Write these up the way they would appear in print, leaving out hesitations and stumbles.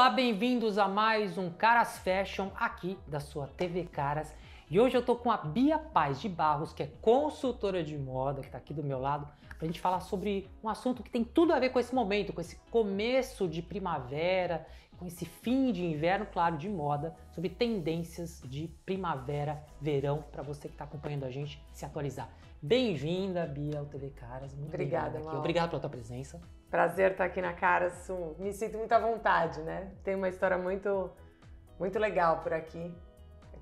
Olá, bem-vindos a mais um Caras Fashion aqui da sua TV Caras. E hoje eu tô com a Bia Paz de Barros, que é consultora de moda, que tá aqui do meu lado, pra gente falar sobre um assunto que tem tudo a ver com esse momento, com esse começo de primavera, com esse fim de inverno, claro, de moda, sobre tendências de primavera, verão, para você que tá acompanhando a gente se atualizar. Bem-vinda, Bia, ao TV Caras. Muito obrigada, Mauro. Obrigado pela tua presença. Prazer estar aqui na Caras. Me sinto muito à vontade, né? Tem uma história muito legal por aqui,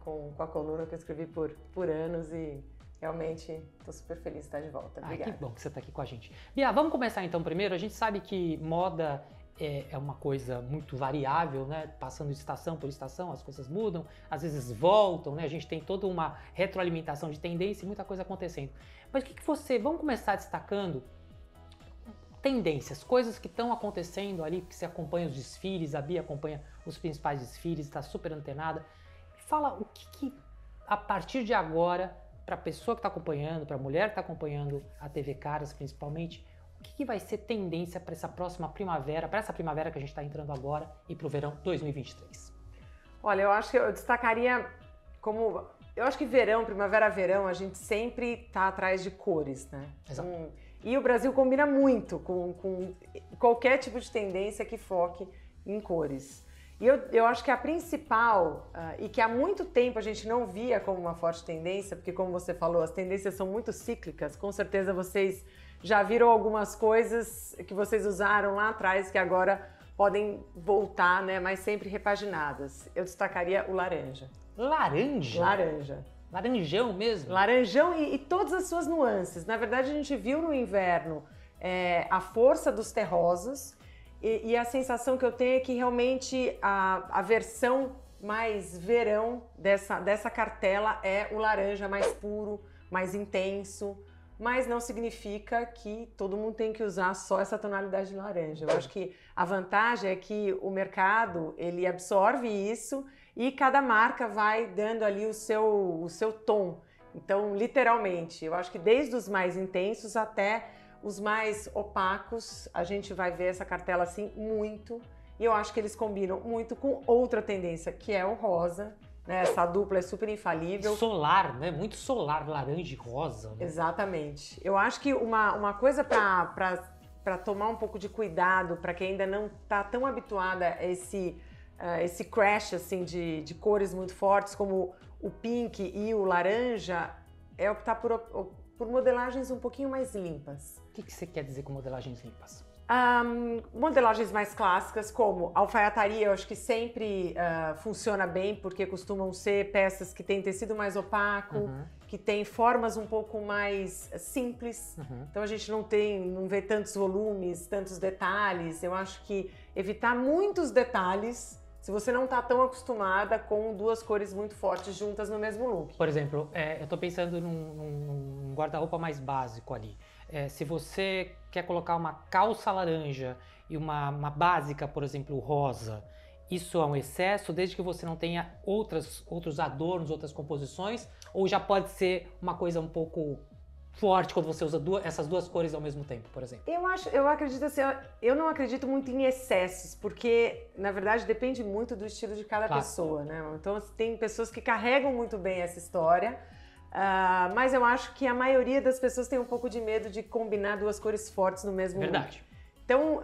com a coluna que eu escrevi por anos e realmente estou super feliz de estar de volta. Obrigada. Que bom que você está aqui com a gente. Bia, vamos começar então primeiro. A gente sabe que moda é uma coisa muito variável, né? Passando de estação por estação, as coisas mudam, às vezes voltam, né? A gente tem toda uma retroalimentação de tendência e muita coisa acontecendo. Mas o que você... Vamos começar destacando tendências, coisas que estão acontecendo ali, que você acompanha os desfiles, a Bia acompanha os principais desfiles, está super antenada. Fala o que a partir de agora, para a pessoa que está acompanhando, para a mulher que está acompanhando a TV Caras principalmente, o que vai ser tendência para essa próxima primavera, para essa primavera que a gente está entrando agora e para o verão 2023? Olha, eu acho que eu destacaria como... Eu acho que verão, primavera-verão, a gente sempre está atrás de cores, né? Exato. E o Brasil combina muito com qualquer tipo de tendência que foque em cores. E eu acho que a principal, e que há muito tempo a gente não via como uma forte tendência, porque como você falou, as tendências são muito cíclicas, com certeza vocês já viram algumas coisas que vocês usaram lá atrás que agora podem voltar, né, mas sempre repaginadas. Eu destacaria o laranja. Laranja? Laranja. Laranjão mesmo? Laranjão e todas as suas nuances. Na verdade, a gente viu no inverno a força dos terrosos e a sensação que eu tenho é que realmente a versão mais verão dessa cartela é o laranja mais puro, mais intenso, mas não significa que todo mundo tem que usar só essa tonalidade de laranja. Eu acho que a vantagem é que o mercado ele absorve isso e cada marca vai dando ali o seu tom. Então, literalmente, eu acho que desde os mais intensos até os mais opacos, a gente vai ver essa cartela assim muito. E eu acho que eles combinam muito com outra tendência, que é o rosa. Né? Essa dupla é super infalível. Solar, né? Muito solar, laranja e rosa. Né? Exatamente. Eu acho que uma coisa para tomar um pouco de cuidado, para quem ainda não está tão habituada a esse crash assim, de cores muito fortes, como o pink e o laranja, é optar por modelagens um pouquinho mais limpas. O que você quer dizer com modelagens limpas? Modelagens mais clássicas, como alfaiataria, eu acho que sempre funciona bem, porque costumam ser peças que têm tecido mais opaco, que têm formas um pouco mais simples. Então a gente não vê tantos volumes, tantos detalhes. Eu acho que evitar muitos detalhes, se você não está tão acostumada com duas cores muito fortes juntas no mesmo look. Por exemplo, eu estou pensando num guarda-roupa mais básico ali. Se você quer colocar uma calça laranja e uma básica, por exemplo, rosa, isso é um excesso, desde que você não tenha outros adornos, outras composições, ou já pode ser uma coisa um pouco forte quando você usa essas duas cores ao mesmo tempo, por exemplo? Eu acredito assim, eu não acredito muito em excessos, porque na verdade depende muito do estilo de cada pessoa, né? Então tem pessoas que carregam muito bem essa história, mas eu acho que a maioria das pessoas tem um pouco de medo de combinar duas cores fortes no mesmo Verdade. look. Então,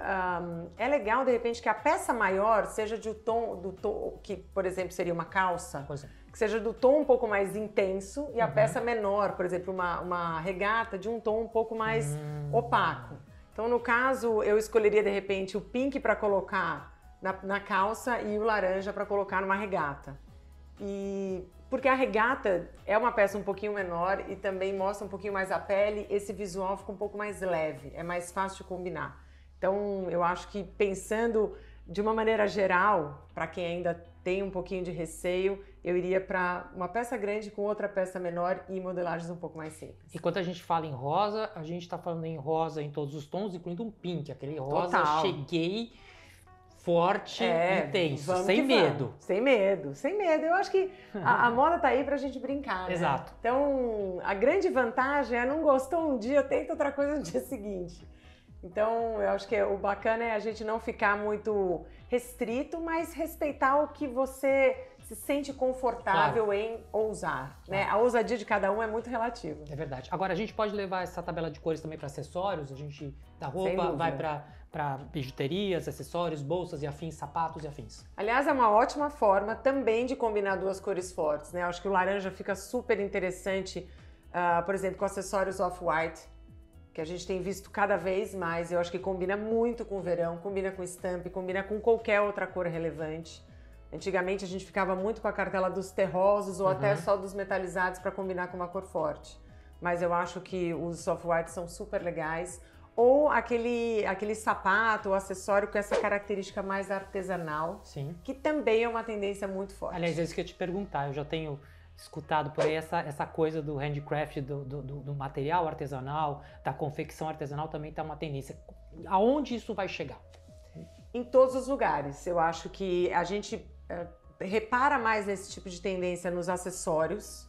é legal, de repente, que a peça maior seja do tom, que, por exemplo, seria uma calça, que seja do tom um pouco mais intenso, e a peça menor, por exemplo, uma regata, de um tom um pouco mais opaco. Então, no caso, eu escolheria, de repente, o pink para colocar na calça e o laranja para colocar numa regata. Porque a regata é uma peça um pouquinho menor e também mostra um pouquinho mais a pele, esse visual fica um pouco mais leve, é mais fácil de combinar. Então, eu acho que pensando de uma maneira geral, para quem ainda tem um pouquinho de receio, eu iria para uma peça grande com outra peça menor e modelagens um pouco mais simples. E quando a gente fala em rosa, a gente está falando em rosa em todos os tons, incluindo um pink, aquele rosa cheguei forte, intenso, sem medo. Sem medo, sem medo. Eu acho que a moda tá aí pra gente brincar, né? Exato. Então, a grande vantagem é não gostou um dia, tenta outra coisa no dia seguinte. Então, eu acho que o bacana é a gente não ficar muito restrito, mas respeitar o que você se sente confortável em ousar, né? A ousadia de cada um é muito relativa. É verdade. Agora, a gente pode levar essa tabela de cores também para acessórios? A gente, da roupa, vai para bijuterias, acessórios, bolsas e afins, sapatos e afins. Aliás, é uma ótima forma também de combinar duas cores fortes, né? Eu acho que o laranja fica super interessante, por exemplo, com acessórios off-white, que a gente tem visto cada vez mais. Eu acho que combina muito com o verão, combina com estampa, combina com qualquer outra cor relevante. Antigamente a gente ficava muito com a cartela dos terrosos ou até só dos metalizados para combinar com uma cor forte. Mas eu acho que os off-white são super legais. Ou aquele sapato ou acessório com essa característica mais artesanal, sim, que também é uma tendência muito forte. Aliás, é isso que eu ia te perguntar. Eu já tenho escutado por aí essa coisa do handcraft, do material artesanal, da confecção artesanal também está uma tendência. Aonde isso vai chegar? Em todos os lugares. Eu acho que a gente repara mais nesse tipo de tendência nos acessórios,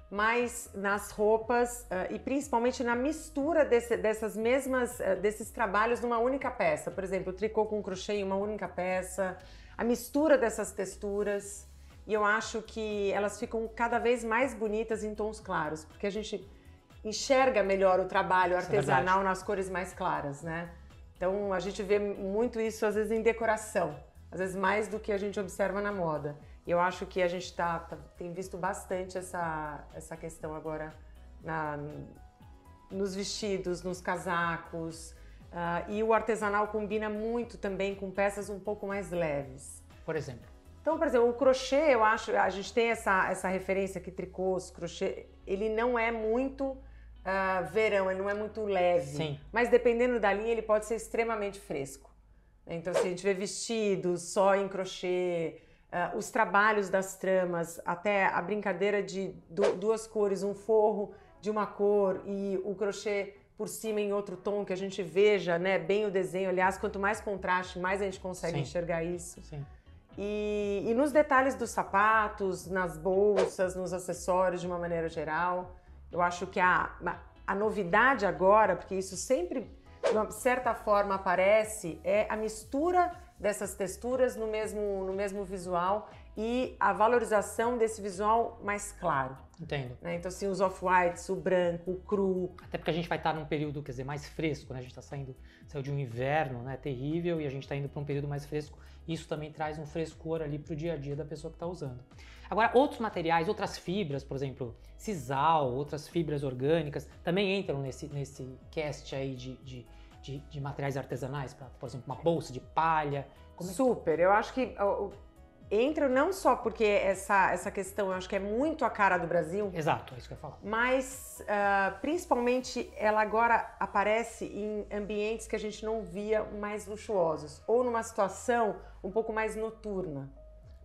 mas nas roupas e principalmente na mistura desses trabalhos numa única peça. Por exemplo, o tricô com crochê em uma única peça, a mistura dessas texturas. E eu acho que elas ficam cada vez mais bonitas em tons claros, porque a gente enxerga melhor o trabalho artesanal nas cores mais claras, né? Então a gente vê muito isso às vezes em decoração, às vezes mais do que a gente observa na moda. E eu acho que a gente tem visto bastante essa questão agora nos vestidos, nos casacos. E o artesanal combina muito também com peças um pouco mais leves. Por exemplo? Então, por exemplo, o crochê, eu acho, a gente tem essa referência que tricôs, crochê, ele não é muito verão, ele não é muito leve. Sim. Mas dependendo da linha, ele pode ser extremamente fresco. Então, assim, a gente vê vestidos só em crochê, os trabalhos das tramas, até a brincadeira de duas cores, um forro de uma cor e o crochê por cima em outro tom, que a gente veja, né, bem o desenho. Aliás, quanto mais contraste, mais a gente consegue enxergar isso. Sim. E nos detalhes dos sapatos, nas bolsas, nos acessórios de uma maneira geral. Eu acho que a novidade agora, porque isso sempre de uma certa forma aparece, é a mistura dessas texturas no mesmo visual e a valorização desse visual mais claro. Entendo. Né? Então, assim, os off-whites, o branco, o cru. Até porque a gente vai estar num período, quer dizer, mais fresco, né? A gente saiu de um inverno, né, terrível, e a gente está indo para um período mais fresco. Isso também traz um frescor ali para o dia a dia da pessoa que está usando. Agora, outros materiais, outras fibras, por exemplo, sisal, outras fibras orgânicas, também entram nesse cast aí de materiais artesanais, por exemplo, uma bolsa de palha. Super, eu acho que entra não só porque essa questão eu acho que é muito a cara do Brasil. Exato, é isso que eu ia falar. Mas principalmente ela agora aparece em ambientes que a gente não via mais luxuosos ou numa situação um pouco mais noturna.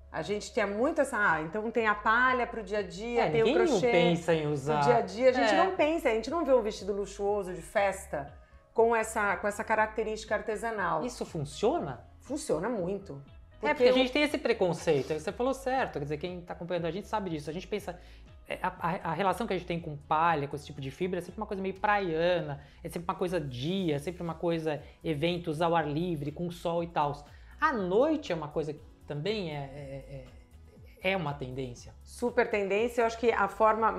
A gente tinha muito então tem a palha pro dia a dia, tem o crochê. Ninguém pensa em usar. No dia a dia a gente não pensa, a gente não vê um vestido luxuoso de festa com essa característica artesanal. Isso funciona? Funciona muito. Porque a gente tem esse preconceito, você falou certo, quer dizer, quem está acompanhando a gente sabe disso. A gente pensa, a relação que a gente tem com palha, com esse tipo de fibra, é sempre uma coisa meio praiana, é sempre uma coisa dia, é sempre uma coisa eventos ao ar livre, com sol e tal. À noite é uma coisa que também é uma tendência. Super tendência, eu acho que a forma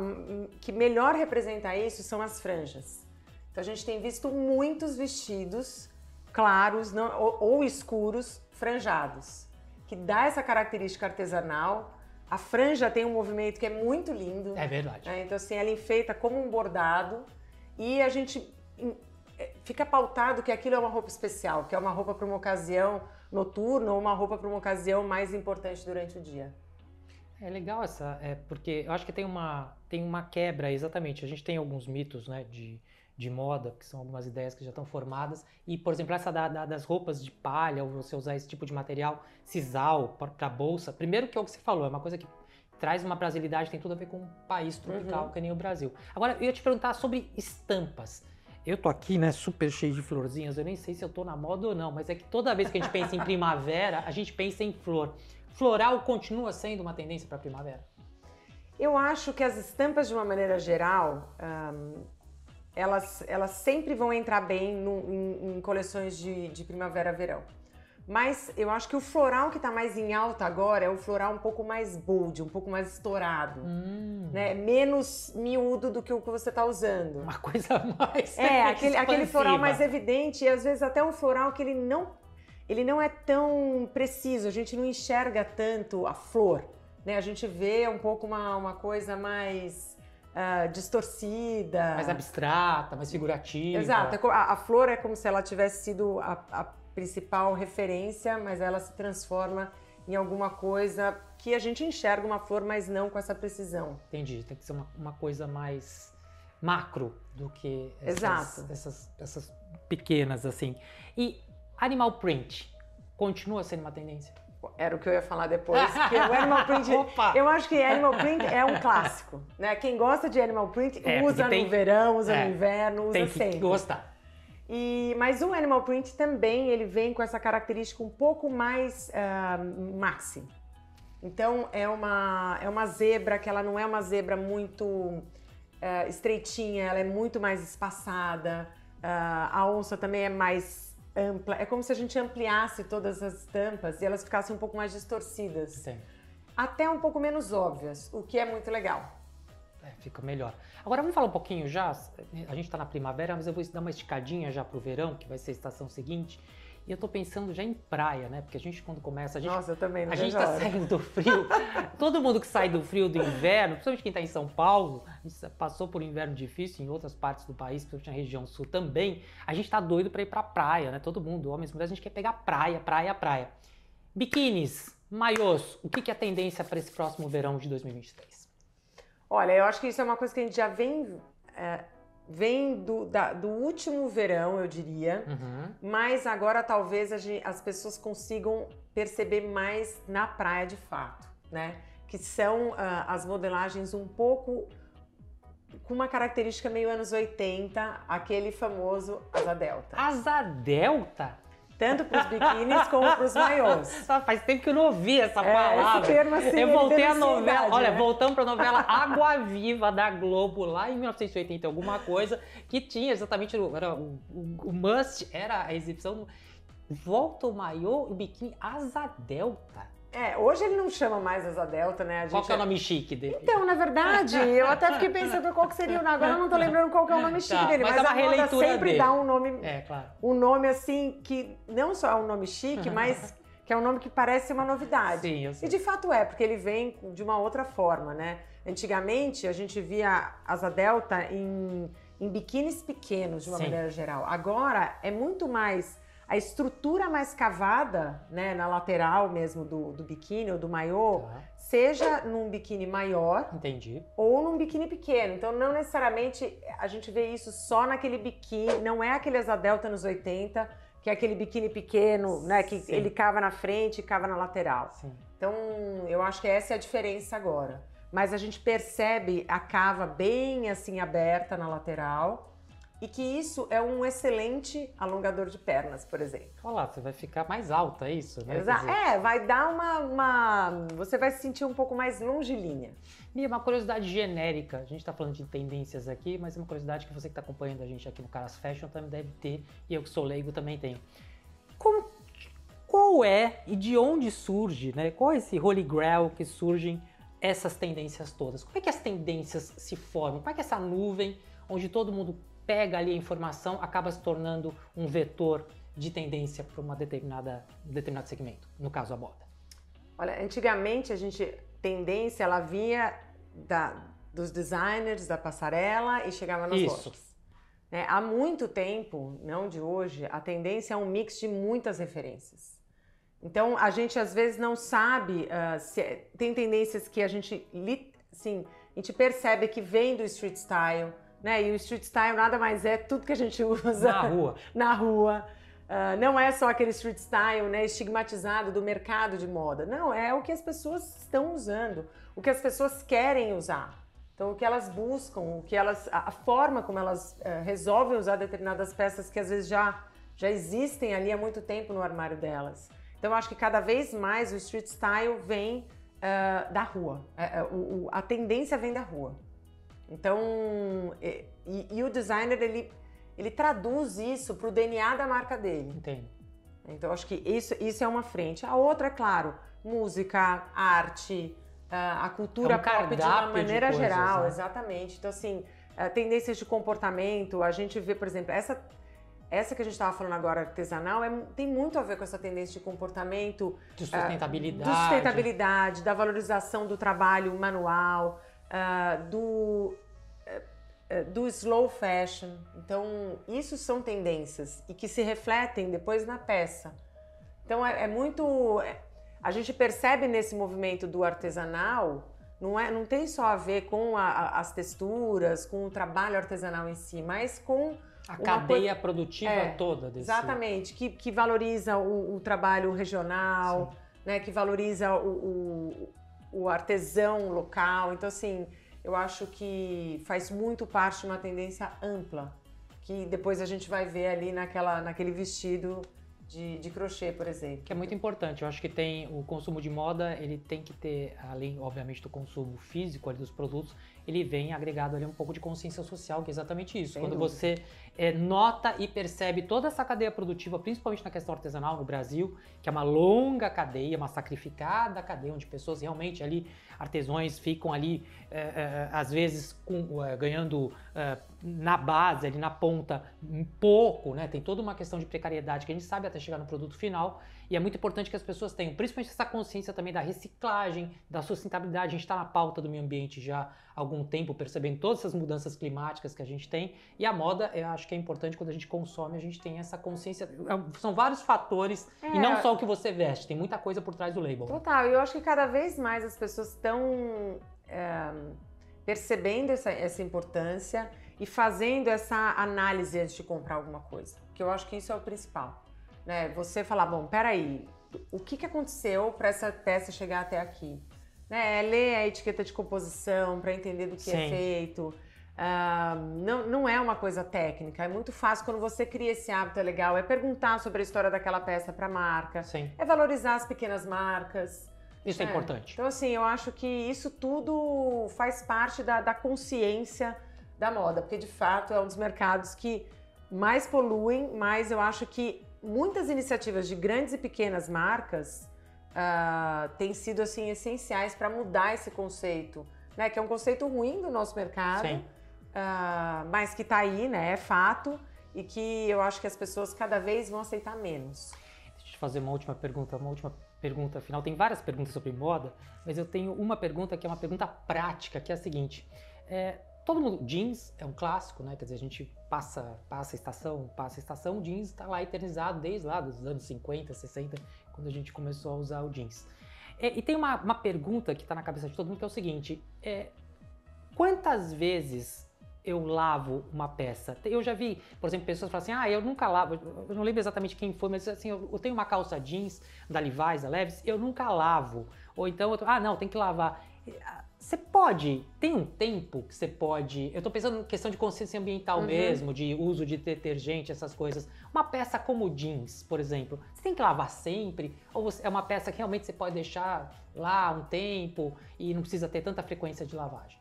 que melhor representa isso são as franjas. Então a gente tem visto muitos vestidos claros ou escuros, franjados, que dá essa característica artesanal. A franja tem um movimento que é muito lindo. É verdade. Então assim, ela enfeita como um bordado e a gente fica pautado que aquilo é uma roupa especial, que é uma roupa para uma ocasião noturna ou uma roupa para uma ocasião mais importante durante o dia. É legal porque eu acho que tem uma quebra, exatamente. A gente tem alguns mitos, né, de moda, que são algumas ideias que já estão formadas. E, por exemplo, essa das roupas de palha, ou você usar esse tipo de material, sisal, para bolsa. Primeiro que é o que você falou, é uma coisa que traz uma brasilidade, tem tudo a ver com um país tropical, que nem o Brasil. Agora, eu ia te perguntar sobre estampas. Eu tô aqui, né, super cheio de florzinhas, eu nem sei se eu tô na moda ou não, mas é que toda vez que a gente pensa em primavera, a gente pensa em flor. Floral continua sendo uma tendência para primavera? Eu acho que as estampas, de uma maneira geral, elas sempre vão entrar bem em coleções de primavera-verão. Mas eu acho que o floral que tá mais em alta agora é o floral um pouco mais bold, um pouco mais estourado, né? Menos miúdo do que o que você tá usando. Uma coisa mais aquele floral mais evidente e às vezes até um floral que ele não é tão preciso, a gente não enxerga tanto a flor, né? A gente vê um pouco uma coisa mais distorcida. Mais abstrata, mais figurativa. Exato, a flor é como se ela tivesse sido a principal referência, mas ela se transforma em alguma coisa que a gente enxerga uma flor, mas não com essa precisão. Entendi, tem que ser uma coisa mais macro do que essas pequenas, assim. E animal print continua sendo uma tendência? Era o que eu ia falar depois, que o animal print, eu acho que animal print é um clássico, né? Quem gosta de animal print usa no verão, usa no inverno, usa sempre. Tem que gostar. Mas o animal print também, ele vem com essa característica um pouco mais maxi. Então, é uma zebra que ela não é uma zebra muito estreitinha, ela é muito mais espaçada. A onça também é mais ampla. É como se a gente ampliasse todas as tampas e elas ficassem um pouco mais distorcidas. Sim. Até um pouco menos óbvias, o que é muito legal. Fica melhor. Agora vamos falar um pouquinho já, a gente tá na primavera, mas eu vou dar uma esticadinha já pro verão, que vai ser a estação seguinte, e eu tô pensando já em praia, né? Porque a gente quando começa, Nossa, eu também não a gente tá saindo do frio, todo mundo que sai do frio do inverno, principalmente quem tá em São Paulo, a gente passou por um inverno difícil em outras partes do país, principalmente na região sul também, a gente tá doido pra ir pra praia, né? Todo mundo, homens e mulheres, a gente quer pegar praia. Biquínis, maiôs, o que é a tendência para esse próximo verão de 2023? Olha, eu acho que isso é uma coisa que a gente já vem do último verão, eu diria, mas agora talvez as pessoas consigam perceber mais na praia de fato, né? Que são as modelagens um pouco com uma característica meio anos 80, aquele famoso asa delta. Asa delta? Tanto para os biquínis como para os maiôs. Faz tempo que eu não ouvi essa palavra. Esse termo, assim, eu voltei à novela. Né? Olha, voltamos para a novela Água Viva da Globo, lá em 1980, alguma coisa, que tinha exatamente o must, era a exibição. Volta o maiô e o biquíni asa delta. Hoje ele não chama mais asa delta, né? Qual que é o nome chique dele? Então, na verdade, eu até fiquei pensando qual que seria o nome. Agora eu não tô lembrando qual que é o nome chique dele, mas é uma releitura sempre dele. Dá um nome, claro. Um nome assim que não só é um nome chique, mas que é um nome que parece uma novidade. Sim, eu sei. E de fato porque ele vem de uma outra forma, né? Antigamente a gente via asa delta em biquínis pequenos, de uma maneira geral. Agora é muito mais a estrutura mais cavada, né, na lateral mesmo do biquíni ou do maiô, seja num biquíni maior, ou num biquíni pequeno. Então, não necessariamente a gente vê isso só naquele biquíni, não é aquele asa delta nos 80, que é aquele biquíni pequeno, né, que ele cava na frente e cava na lateral. Sim. Então, eu acho que essa é a diferença agora. Mas a gente percebe a cava bem assim aberta na lateral, e que isso é um excelente alongador de pernas, por exemplo. Olha lá, você vai ficar mais alta, é isso? Né? Exato. Vai dar você vai se sentir um pouco mais longilínea. Mia, uma curiosidade genérica, a gente está falando de tendências aqui, mas é uma curiosidade que você que está acompanhando a gente aqui no Caras Fashion também deve ter, e eu que sou leigo também tenho. Qual é e de onde surge, né? Qual é esse holy grail que surgem essas tendências todas? Como é que as tendências se formam? Como é que essa nuvem, onde todo mundo pega ali a informação, acaba se tornando um vetor de tendência para um determinado segmento, no caso a moda? Olha, antigamente tendência ela vinha dos designers, da passarela e chegava nas lojas. Né? Há muito tempo, não de hoje, a tendência é um mix de muitas referências. Então a gente às vezes não sabe tem tendências que a gente percebe que vem do street style, né? E o street style nada mais é tudo que a gente usa na rua. Não é só aquele street style, né, estigmatizado do mercado de moda. Não, é o que as pessoas estão usando, o que as pessoas querem usar. Então, o que elas buscam, a forma como elas resolvem usar determinadas peças que às vezes já existem ali há muito tempo no armário delas. Então, eu acho que cada vez mais o street style vem da rua. A tendência vem da rua. Então, E o designer, ele traduz isso para o DNA da marca dele. Entendo. Então, acho que isso é uma frente. A outra, é claro, música, arte, a cultura pop de uma maneira geral, né? Exatamente. Então, assim, tendências de comportamento, a gente vê, por exemplo, essa que a gente estava falando agora, artesanal, tem muito a ver com essa tendência de comportamento. De sustentabilidade. De sustentabilidade, da valorização do trabalho manual, do slow fashion. Então, isso são tendências e que se refletem depois na peça. Então, a gente percebe nesse movimento do artesanal, não tem só a ver com as texturas, com o trabalho artesanal em si, mas com a cadeia produtiva toda. Exatamente, que valoriza o trabalho regional, né, que valoriza o artesão local. Então, assim, eu acho que faz muito parte de uma tendência ampla, que depois a gente vai ver ali naquele vestido de crochê, por exemplo. Que é muito importante. Eu acho que o consumo de moda, ele tem que ter, além, obviamente, do consumo físico ali dos produtos, ele vem agregado ali um pouco de consciência social, que é exatamente isso. Quando você nota e percebe toda essa cadeia produtiva, principalmente na questão artesanal no Brasil, que é uma longa cadeia, uma sacrificada cadeia, onde pessoas realmente ali, artesãos ficam ali, às vezes, ganhando na base, ali na ponta, um pouco, né? Tem toda uma questão de precariedade que a gente sabe até chegar no produto final, e é muito importante que as pessoas tenham, principalmente essa consciência também da reciclagem, da sustentabilidade. A gente está na pauta do meio ambiente já há algum tempo, percebendo todas essas mudanças climáticas que a gente tem, e a moda, eu acho que é importante quando a gente consome, a gente tem essa consciência. São vários fatores, e não só o que você veste, tem muita coisa por trás do label. Total, e eu acho que cada vez mais as pessoas estão percebendo essa importância e fazendo essa análise antes de comprar alguma coisa, que eu acho que isso é o principal. Né? Você falar, bom, peraí, o que aconteceu para essa peça chegar até aqui? Né? Ler a etiqueta de composição para entender do que é feito. Não é uma coisa técnica, é muito fácil quando você cria esse hábito, é legal, é perguntar sobre a história daquela peça para a marca, é valorizar as pequenas marcas. Isso é importante. Então, assim, eu acho que isso tudo faz parte da consciência da moda, porque de fato é um dos mercados que mais poluem, mas eu acho que muitas iniciativas de grandes e pequenas marcas têm sido assim essenciais para mudar esse conceito, né? Que é um conceito ruim do nosso mercado, mas que está aí, né? É fato, e que eu acho que as pessoas cada vez vão aceitar menos. Deixa eu te fazer uma última pergunta final. Tem várias perguntas sobre moda, mas eu tenho uma pergunta que é uma pergunta prática, que é a seguinte. Todo mundo, jeans é um clássico, né? Quer dizer, a gente passa a estação, o jeans está lá eternizado desde lá dos anos 50, 60, quando a gente começou a usar o jeans. E tem uma pergunta que está na cabeça de todo mundo, que é o seguinte, quantas vezes eu lavo uma peça? Eu já vi, por exemplo, pessoas falam assim, eu nunca lavo, eu não lembro exatamente quem foi, mas assim, eu tenho uma calça jeans da Levi's, da Levi's, eu nunca lavo. Ou então, não, tem que lavar. Você tem um tempo que você pode... Eu tô pensando em questão de consciência ambiental mesmo, de uso de detergente, essas coisas. Uma peça como jeans, por exemplo, você tem que lavar sempre? Ou é uma peça que realmente você pode deixar lá um tempo e não precisa ter tanta frequência de lavagem?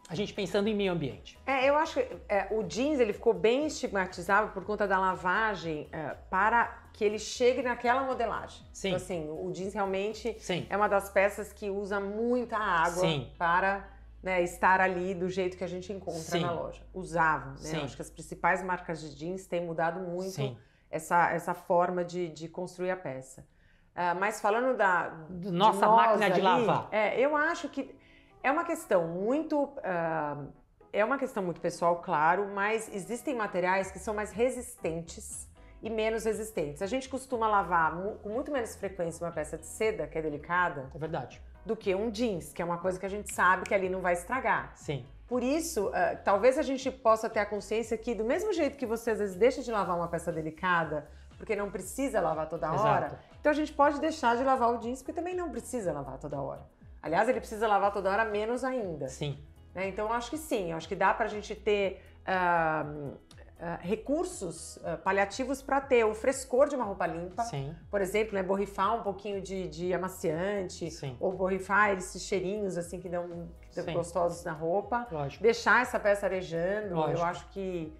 A gente pensando em meio ambiente. Eu acho que o jeans ele ficou bem estigmatizado por conta da lavagem para que ele chegue naquela modelagem. Sim. Então, assim, o jeans realmente é uma das peças que usa muita água para estar ali do jeito que a gente encontra na loja. Usavam, né? Eu acho que as principais marcas de jeans têm mudado muito essa forma de construir a peça. Mas falando nossa máquina de lavar. Eu acho que é uma questão muito pessoal, claro, mas existem materiais que são mais resistentes e menos resistentes. A gente costuma lavar com muito menos frequência uma peça de seda, que é delicada, é verdade, do que um jeans, que é uma coisa que a gente sabe que ali não vai estragar. Sim. Por isso, talvez a gente possa ter a consciência que, do mesmo jeito que você às vezes deixa de lavar uma peça delicada, porque não precisa lavar toda hora, então a gente pode deixar de lavar o jeans, porque também não precisa lavar toda hora. Aliás, ele precisa lavar toda hora menos ainda. Sim. Então, eu acho que sim. Eu acho que dá pra gente ter recursos paliativos para ter o frescor de uma roupa limpa. Sim. Por exemplo, borrifar um pouquinho de amaciante. Sim. Ou borrifar esses cheirinhos assim que gostosos na roupa. Lógico. Deixar essa peça arejando. Lógico. Eu acho que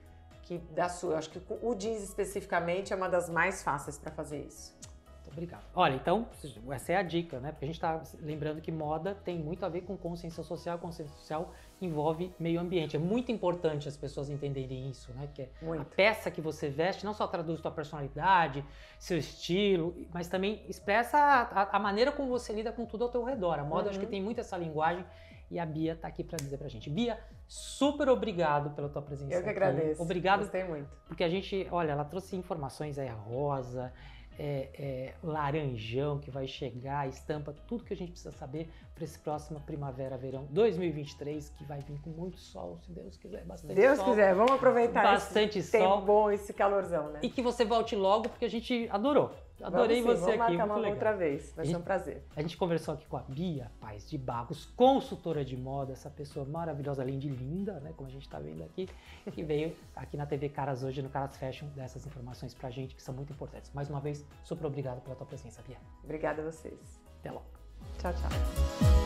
eu acho que o jeans especificamente é uma das mais fáceis para fazer isso. Muito obrigado. Olha, então, essa é a dica, né? Porque a gente está lembrando que moda tem muito a ver com consciência social. Consciência social envolve meio ambiente. É muito importante as pessoas entenderem isso, né? Que a peça que você veste não só traduz sua personalidade, seu estilo, mas também expressa a maneira como você lida com tudo ao teu redor. A moda, acho que tem muito essa linguagem. E a Bia está aqui para dizer pra gente. Bia, super obrigado pela tua presença. Eu que agradeço. Obrigado. Gostei muito. Porque a gente, olha, ela trouxe informações aí, rosa, laranjão que vai chegar, estampa, tudo que a gente precisa saber para esse próximo primavera-verão 2023, que vai vir com muito sol, se Deus quiser, bastante sol. Deus quiser, vamos aproveitar bastante esse sol. tempo bom, esse calorzão, né? E que você volte logo, porque a gente adorou. Adorei você vamos aqui, marcar muito legal. outra vez, vai ser um prazer. A gente conversou aqui com a Bia Paz de Barros, consultora de moda, essa pessoa maravilhosa, além de linda, né, como a gente está vendo aqui, que veio aqui na TV Caras hoje, no Caras Fashion, dessas informações pra gente, que são muito importantes. Mais uma vez, super obrigado pela tua presença, Bia. Obrigada a vocês. Até logo. Tchau, tchau.